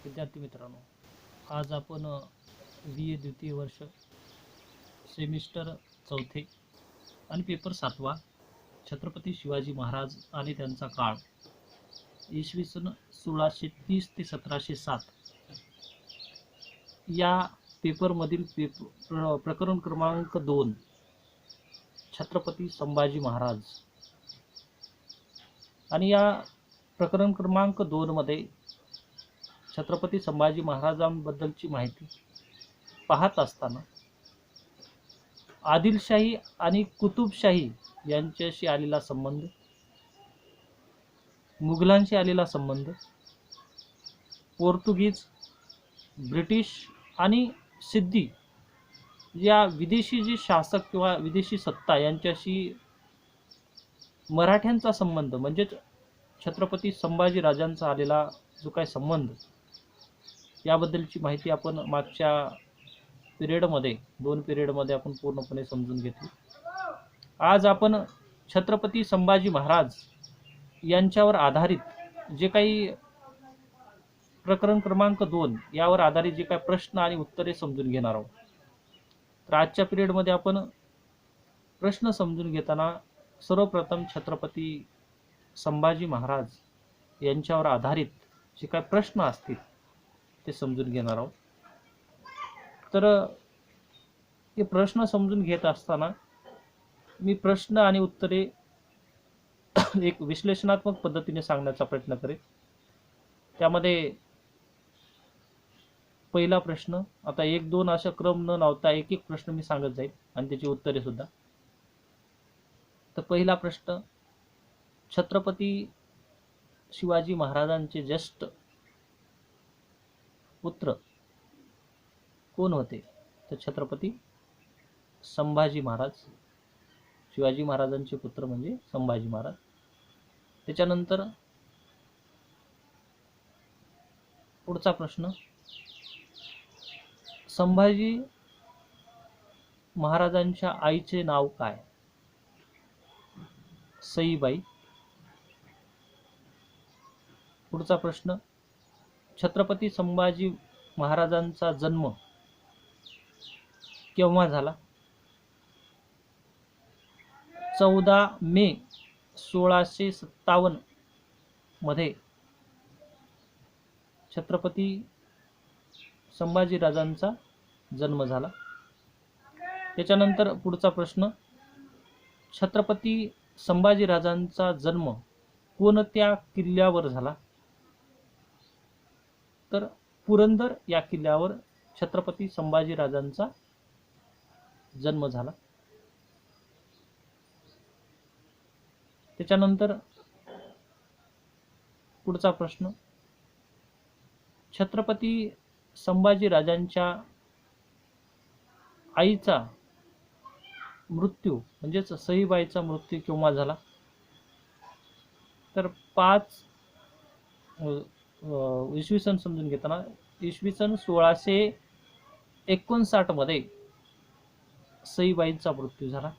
विद्यार्थी मित्रांनो, आज आपण बी ए द्वितीय वर्ष सेमिस्टर चौथे आणि पेपर 7वा छत्रपती शिवाजी महाराज आणि त्यांचा काळ इसवी सन 1630 ते 1707 या पेपरमधील प्रकरण क्रमांक 2 छत्रपती संभाजी महाराज आणि या प्रकरण क्रमांक 2 मध्ये छत्रपती संभाजी महाराजांबद्दलची माहिती पाहत असताना आदिलशाही आणि कुतुबशाही यांच्याशी आलेला संबंध, मुघलांशी आलेला संबंध, पोर्तुगीज, ब्रिटिश आणि सिद्धी या विदेशी जी शासक किंवा विदेशी सत्ता यांच्याशी मराठ्यांचा संबंध म्हणजेच छत्रपती संभाजी राजांचा आलेला जो काही संबंध याबद्दलची माहिती आपण मागच्या पिरियडमध्ये 2 पिरियडमध्ये आपण पूर्णपणे समजून घेतली. आज आपण छत्रपती संभाजी महाराज यांच्यावर आधारित जे काही प्रकरण क्रमांक 2 यावर आधारित जे काही प्रश्न आणि उत्तरे समजून घेणार आहोत. तर आजच्या पिरियडमध्ये आपण प्रश्न समजून घेताना सर्वप्रथम छत्रपती संभाजी महाराज यांच्यावर आधारित जे काही प्रश्न असतील ते समजून घेणार आहोत. तर हे प्रश्न समजून घेत असताना मी प्रश्न आणि उत्तरे एक विश्लेषणात्मक पद्धतीने सांगण्याचा प्रयत्न करेन. त्यामध्ये पहिला प्रश्न, आता 1-2 अशा क्रम न लावता एक एक प्रश्न मी सांगत जाईल आणि त्याची उत्तरे सुद्धा. तर पहिला प्रश्न, छत्रपती शिवाजी महाराजांचे ज्येष्ठ पुत्र कोण होते? तर छत्रपती संभाजी महाराज. शिवाजी महाराजांचे पुत्र म्हणजे संभाजी महाराज. त्याच्यानंतर पुढचा प्रश्न, संभाजी महाराजांच्या आईचे नाव काय? सईबाई. पुढचा प्रश्न, छत्रपती संभाजी महाराजांचा जन्म केव्हा झाला? 14 मे 1657 मध्ये छत्रपती संभाजी राजांचा जन्म झाला. त्याच्यानंतर पुढचा प्रश्न, छत्रपती संभाजी राजांचा जन्म कोणत्या किल्ल्यावर झाला? तर पुरंदर या किल्ल्यावर छत्रपती संभाजी राजांचा जन्म झाला. त्याच्यानंतर पुढचा प्रश्न, छत्रपती संभाजी राजांच्या आईचा मृत्यू म्हणजेच सईबाईचा मृत्यू केव्हा झाला? तर 5 इसवी सन समजून घेताना इसवी सन 1659 मध्ये सईबाईंचा मृत्यू झाला.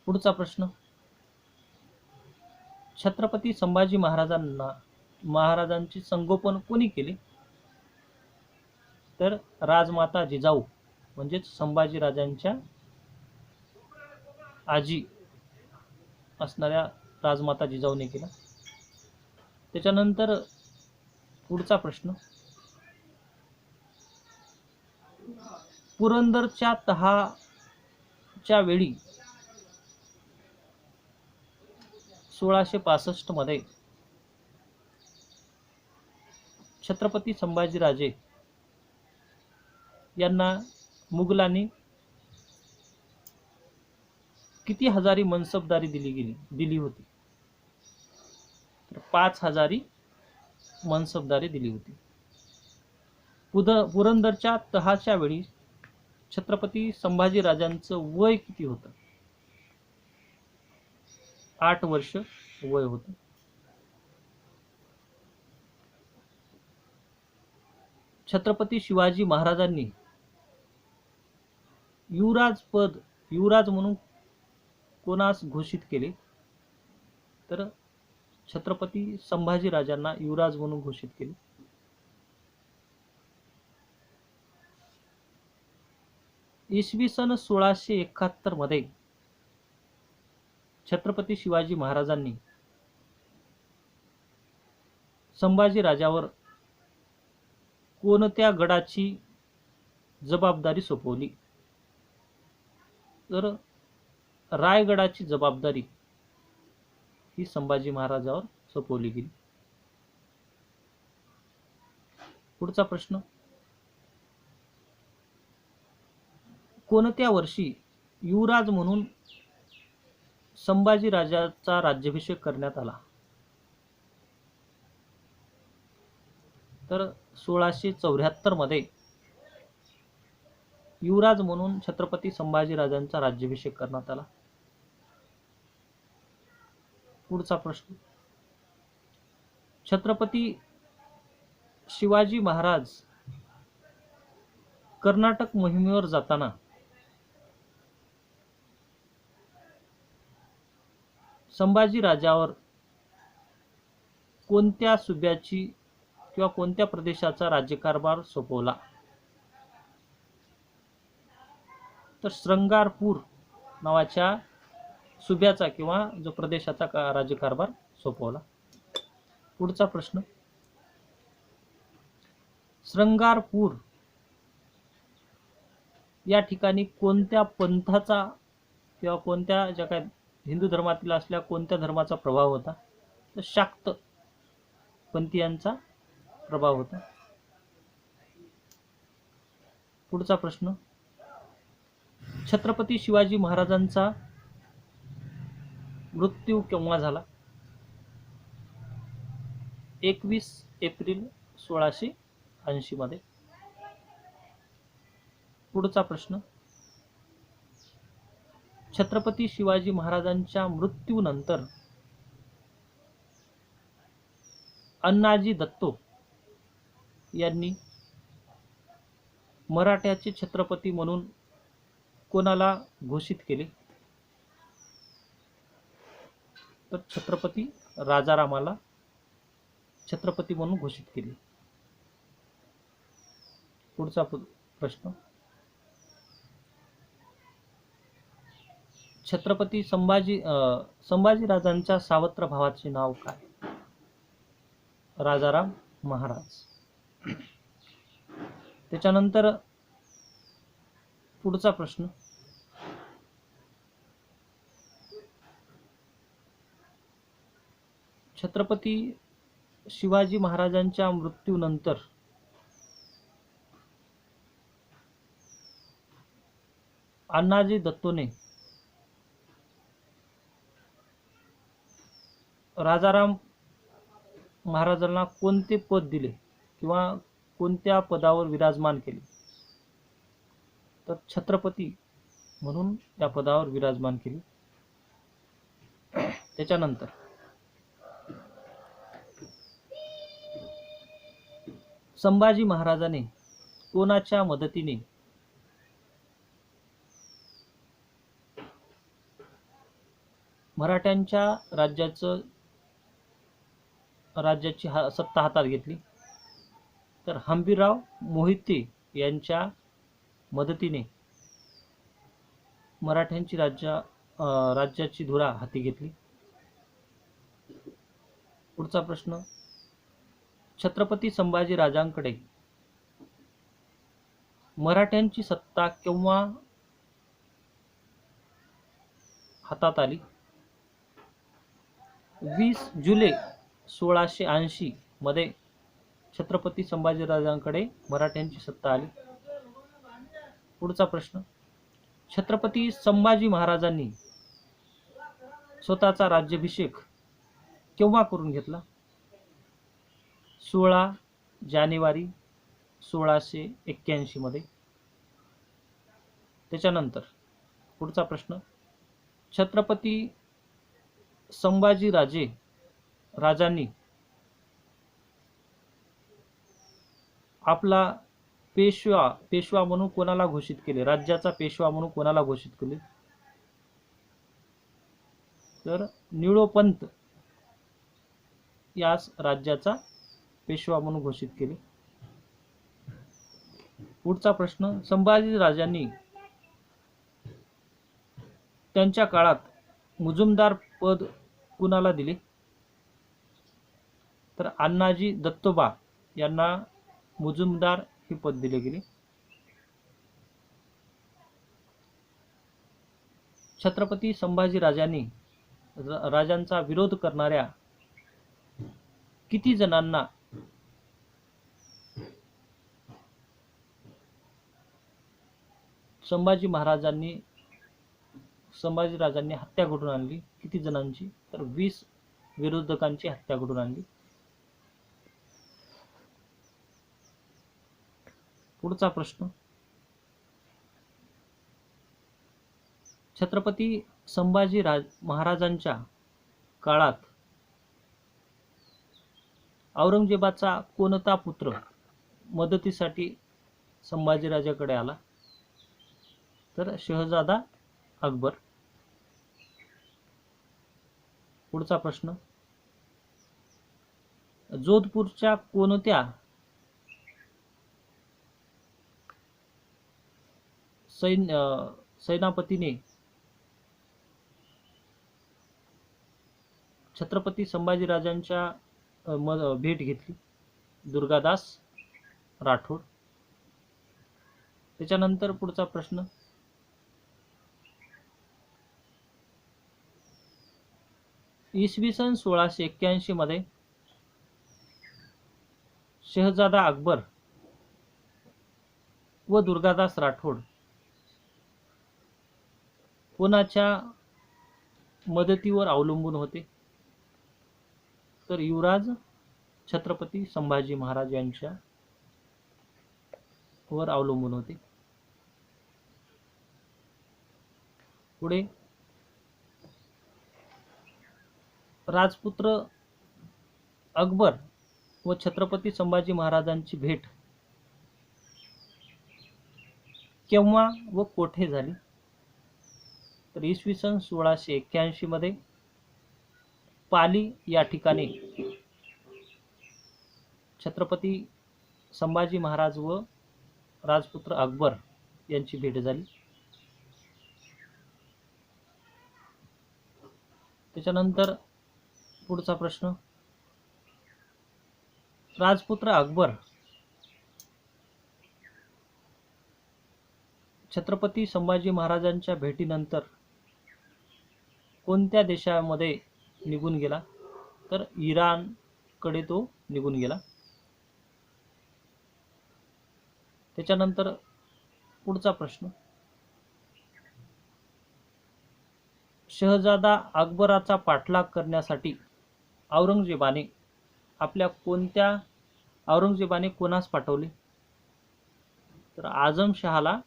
पुढचा प्रश्न, छत्रपती संभाजी महाराजांचे संगोपन कोणी केले? तर राजमाता जिजाऊ म्हणजेच संभाजी राजांच्या आजी असणाऱ्या राजमाता जिजाऊने केला. त्याच्यानंतर पुढचा प्रश्न, पुरंदरच्या तहाच्या वेळी 1665 मध्ये छत्रपती संभाजीराजे यांना मुघलांनी किती हजारी मनसबदारी दिली होती? तर 5000 मनसबदारी दिली होती. पुरंदरच्या तहाच्या वेळी छत्रपती संभाजी राजांचं वय किती होतं? 8 वर्ष वय होतं. छत्रपती शिवाजी महाराजांनी युवराज म्हणून कोणास घोषित केले? तर छत्रपती संभाजी राजांना युवराज म्हणून घोषित केले. इसवी सन 1671 मध्ये छत्रपती शिवाजी महाराजांनी संभाजी राजावर कोणत्या गडाची जबाबदारी सोपवली? तर रायगडाची जबाबदारी ही संभाजी महाराजावर सोपवली गेली. पुढचा प्रश्न, कोणत्या वर्षी युवराज म्हणून संभाजी राजाचा राज्याभिषेक करण्यात आला? तर 1674 मध्ये युवराज म्हणून छत्रपती संभाजी राजांचा राज्याभिषेक करण्यात आला. पुढचा प्रश्न, छत्रपती शिवाजी महाराज कर्नाटक मोहिमेवर जाताना संभाजी राजावर कोणत्या सुब्याची किंवा कोणत्या प्रदेशाचा राज्यकारभार सोपवला? तर श्रंगारपूर नावाच्या सुब्याचा किंवा जो प्रदेशाचा राज्यकारभार सोपवला. पुढचा प्रश्न, श्रंगारपूर या ठिकाणी कोणत्या पंथाचा किंवा कोणत्या ज्या काय हिंदू धर्मातील असल्या कोणत्या धर्माचा प्रभाव होता? तर शाक्त पंथीयांचा प्रभाव होता. पुढचा प्रश्न, छत्रपती शिवाजी महाराजांचा मृत्यू केव्हा झाला? 21 एप्रिल 1680 मध्ये. पुढचा प्रश्न, छत्रपती शिवाजी महाराजांच्या मृत्यूनंतर अण्णाजी दत्तो यांनी मराठ्याचे छत्रपती म्हणून कोणाला घोषित केले? तर छत्रपती राजारामाला छत्रपती म्हणून घोषित केले. पुढचा प्रश्न, छत्रपती संभाजी राजांच्या सावत्र भावाचे नाव काय? राजाराम महाराज. त्याच्यानंतर पुढचा प्रश्न, छत्रपती शिवाजी महाराजांच्या मृत्यूनंतर अण्णाजी दत्तोने राजाराम महाराजांना कोणते पद दिले किंवा कोणत्या पदावर विराजमान केले? तर छत्रपती म्हणून या पदावर विराजमान केले. त्याच्यानंतर संभाजी महाराजांनी कोणाच्या मदतीने मराठ्यांच्या राज्याची सत्ता हातात घेतली? तर हंबीरराव मोहिते यांच्या मदतीने मराठ्यांची राज्याची धुरा हाती घेतली. पुढचा प्रश्न, छत्रपती संभाजी राजांकडे मराठ्यांची सत्ता केव्हा हातात आली? 20 जुलै 1680 मध्ये छत्रपती संभाजी राजांकडे मराठ्यांची सत्ता आली. पुढचा प्रश्न, छत्रपती संभाजी महाराजांनी स्वतःचा राज्याभिषेक केव्हा करून घेतला? 16 जानेवारी 1681 मध्ये. त्याच्यानंतर पुढचा प्रश्न, छत्रपती संभाजी राजांनी आपला पेशवा म्हणून कोणाला घोषित केले? राज्याचा पेशवा म्हणून कोणाला घोषित केले? तर निळोपंत यास राज्याचा पेशवा म्हणून घोषित केले. पुढचा प्रश्न, संभाजी राजांनी त्यांच्या काळात मुजुमदार पद कुणाला दिले? तर अण्णाजी दत्तोबा यांना मुजुमदार हे पद दिले गेले. छत्रपती संभाजी राजांचा विरोध करणाऱ्या किती जणांना संभाजी राजांनी हत्या घडून आणली? किती जणांची? तर 20 विरोधकांची हत्या घडून आणली. पुढचा प्रश्न, छत्रपती संभाजी महाराजांच्या काळात औरंगजेबाचा कोणता पुत्र मदतीसाठी संभाजीराजाकडे आला? तर शहजादा अकबर. पुढचा प्रश्न, जोधपूरच्या कोणत्या सेनापतीने छत्रपती संभाजीराजांच्या भेट घेतली? दुर्गादास राठोड. त्याच्यानंतर पुढचा प्रश्न, इसवी सन 1681 मध्ये शहजादा अकबर व दुर्गादास राठोड कोणाच्या मदतीवर अवलंबून होते? तर युवराज छत्रपती संभाजी महाराज यांच्या वर अवलंबून होते. पुढे, राजपुत्र अकबर व छत्रपती संभाजी महाराजांची भेट केव्हा व कोठे झाली? तर इसवी सन 1681 मध्ये पाली या ठिकाणी छत्रपती संभाजी महाराज व राजपुत्र अकबर यांची भेट झाली. त्याच्यानंतर पुढचा प्रश्न, राजपुत्र अकबर छत्रपती संभाजी महाराजांच्या भेटीनंतर कोणत्या देशामध्ये निघून गेला? तर इराणकडे तो निघून गेला. त्याच्यानंतर पुढचा प्रश्न, शहजादा अकबराचा पाठलाग करण्यासाठी औरंगजेबाने कोणास पाठवले? तर आझम शहाला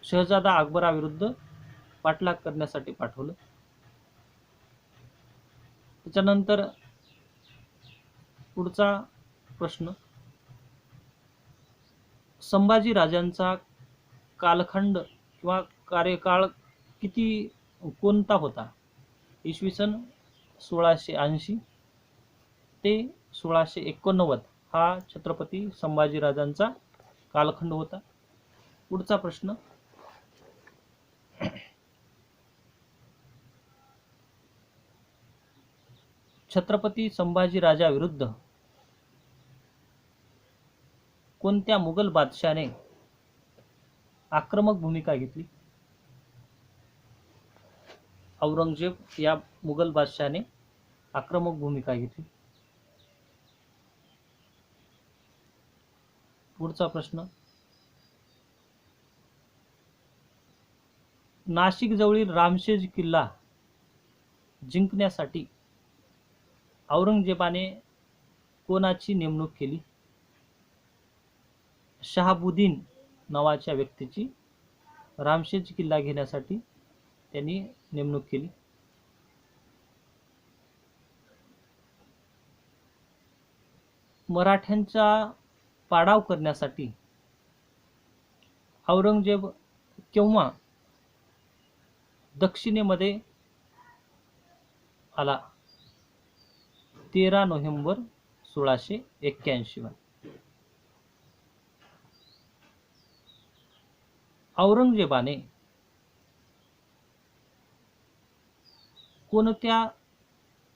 शहजादा अकबराविरुद्ध पाठलाग करण्यासाठी पाठवलं. त्याच्यानंतर पुढचा प्रश्न, संभाजी राजांचा कालखंड किंवा कार्यकाळ कोणता होता? इसवी सन 1680 ते 1689 हा छत्रपती संभाजी राजांचा कालखंड होता. पुढचा प्रश्न, छत्रपती संभाजी राजाविरुद्ध कोणत्या मुघल बादशाने आक्रमक भूमिका घेतली? औरंगजेब या मुघल बादशाने आक्रमक भूमिका घेतली. पुढचा प्रश्न, नाशिक जवळील रामशेज किल्ला जिंकण्यासाठी औरंगजेबाने कोणाची नेमणूक केली? शहाबुद्दीन नावाच्या व्यक्तीची रामशेज किल्ला घेण्यासाठी त्यांनी नेमणूक केली. मराठ्यांचा पाडाव करण्यासाठी औरंगजेब केव्हा दक्षिणेमध्ये आला? 13 नोव्हेंबर 1681. औरंगजेबाने कोणत्या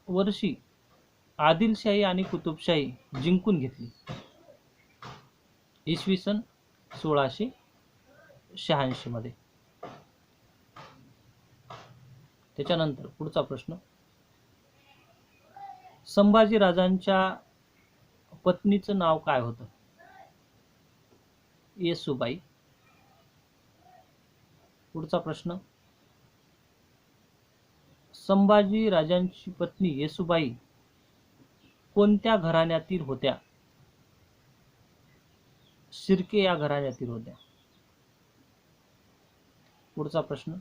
वर्षी आदिलशाही आणि कुतुबशाही जिंकून घेतली? इसवी सन 1686 मध्ये. त्याच्यानंतर पुढचा प्रश्न, संभाजी राजांच्या पत्नीचं नाव काय होतं? येसूबाई. पुढचा प्रश्न, संभाजी राजांची पत्नी येसूबाई कोणत्या घराण्यातील होत्या? शिर्के या घराण्यातील होत्या. पुढचा प्रश्न,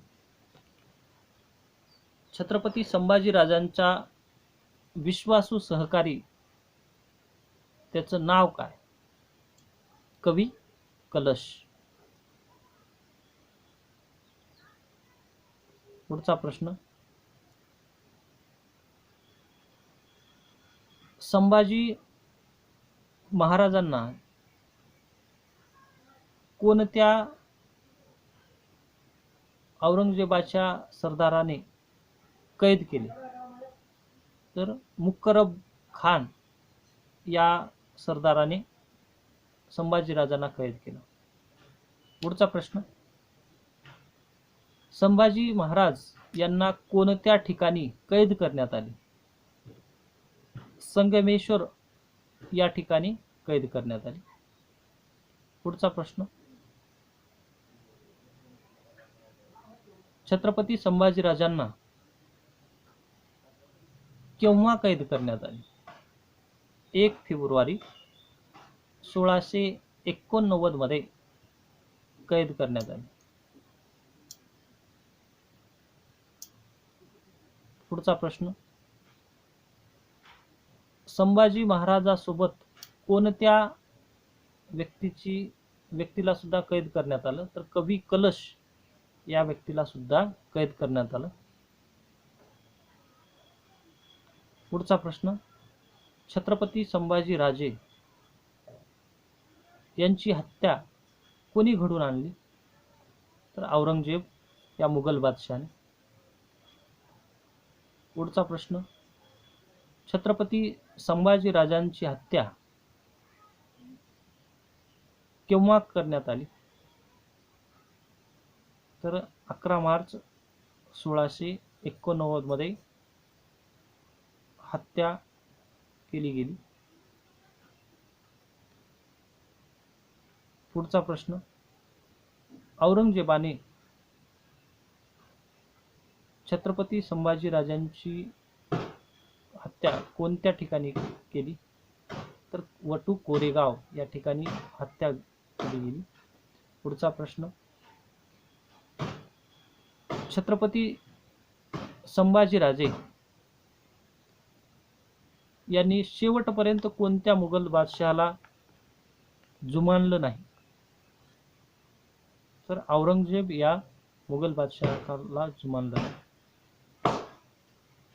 छत्रपती संभाजी राजांचा विश्वासू सहकारी त्याचं नाव काय? कवी कलश. पुढचा प्रश्न, संभाजी महाराजांना कोणत्या औरंगजेबाच्या सरदाराने कैद केले? तर मुकरब खान या सरदाराने संभाजीराजांना कैद केलं. पुढचा प्रश्न, संभाजी महाराज यांना कोणत्या ठिकाणी कैद करण्यात आले? संगमेश्वर या ठिकाणी कैद करण्यात आले. पुढचा प्रश्न, छत्रपती संभाजीराजांना केव्हा कैद करण्यात आले? 1 फेब्रुवारी 1689 मध्ये कैद करण्यात आले. पुढचा प्रश्न, संभाजी महाराजांसोबत कोणत्या व्यक्तीला सुद्धा कैद करण्यात आलं? तर कवी कलश या व्यक्तीला सुद्धा कैद करण्यात आलं. पुढचा प्रश्न, छत्रपती संभाजी राजे यांची हत्या कोणी घडून आणली? तर औरंगजेब या मुघल बादशाहाने. पुढचा प्रश्न, छत्रपती संभाजी राजांची हत्या केव्हा करण्यात आली? तर 11 मार्च 1689 मध्ये हत्या केली गेली. पुढचा प्रश्न, औरंगजेबाने छत्रपती संभाजी राजांची हत्या कोणत्या ठिकाणी केली? तर वटू कोरेगाव या ठिकाणी हत्या केली गेली. पुढचा प्रश्न, छत्रपती संभाजी राजे यांनी शेवटपर्यंत कोणत्या मुघल बादशहाला जुमानलं नाही? तर औरंगजेब या मुघल बादशहाला जुमानलं नाही.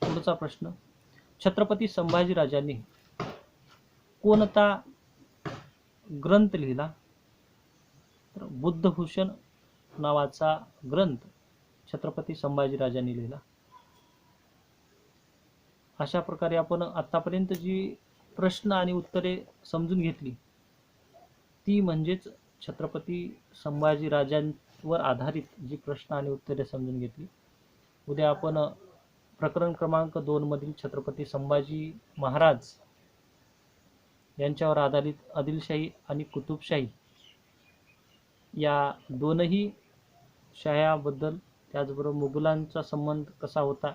पुढचा प्रश्न, छत्रपती संभाजी राजांनी कोणता ग्रंथ लिहिला? तर बुद्धभूषण नावाचा ग्रंथ छत्रपती संभाजी राजांनी लिहिला. अशा प्रकारे आपण आतापर्यंत जी प्रश्न आणि उत्तरे समजून घेतली ती म्हणजेच छत्रपती संभाजी राजांवर आधारित जी प्रश्न आणि उत्तरे समजून घेतली. उद्या आपण प्रकरण क्रमांक 2 मधील छत्रपती संभाजी महाराज यांच्यावर आधारित आदिलशाही आणि कुतुबशाही या दोनही शाह्याबद्दल, त्याचबरोबर मुघलांचा संबंध कसा होता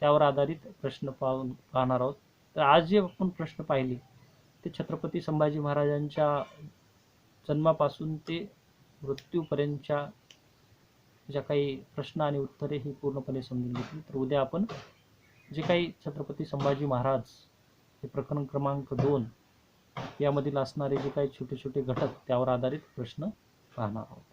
त्यावर आधारित प्रश्न पाहणार आहोत. तर आज जे आपण प्रश्न पाहिले ते छत्रपती संभाजी महाराजांच्या जन्मापासून ते मृत्यूपर्यंतच्या ज्या काही प्रश्न आणि उत्तरे ही पूर्णपणे समजून घेतली. तर उद्या आपण जे काही छत्रपती संभाजी महाराज हे प्रकरण क्रमांक 2 यामधील असणारे जे काही छोटे छोटे घटक त्यावर आधारित प्रश्न पाहणार आहोत.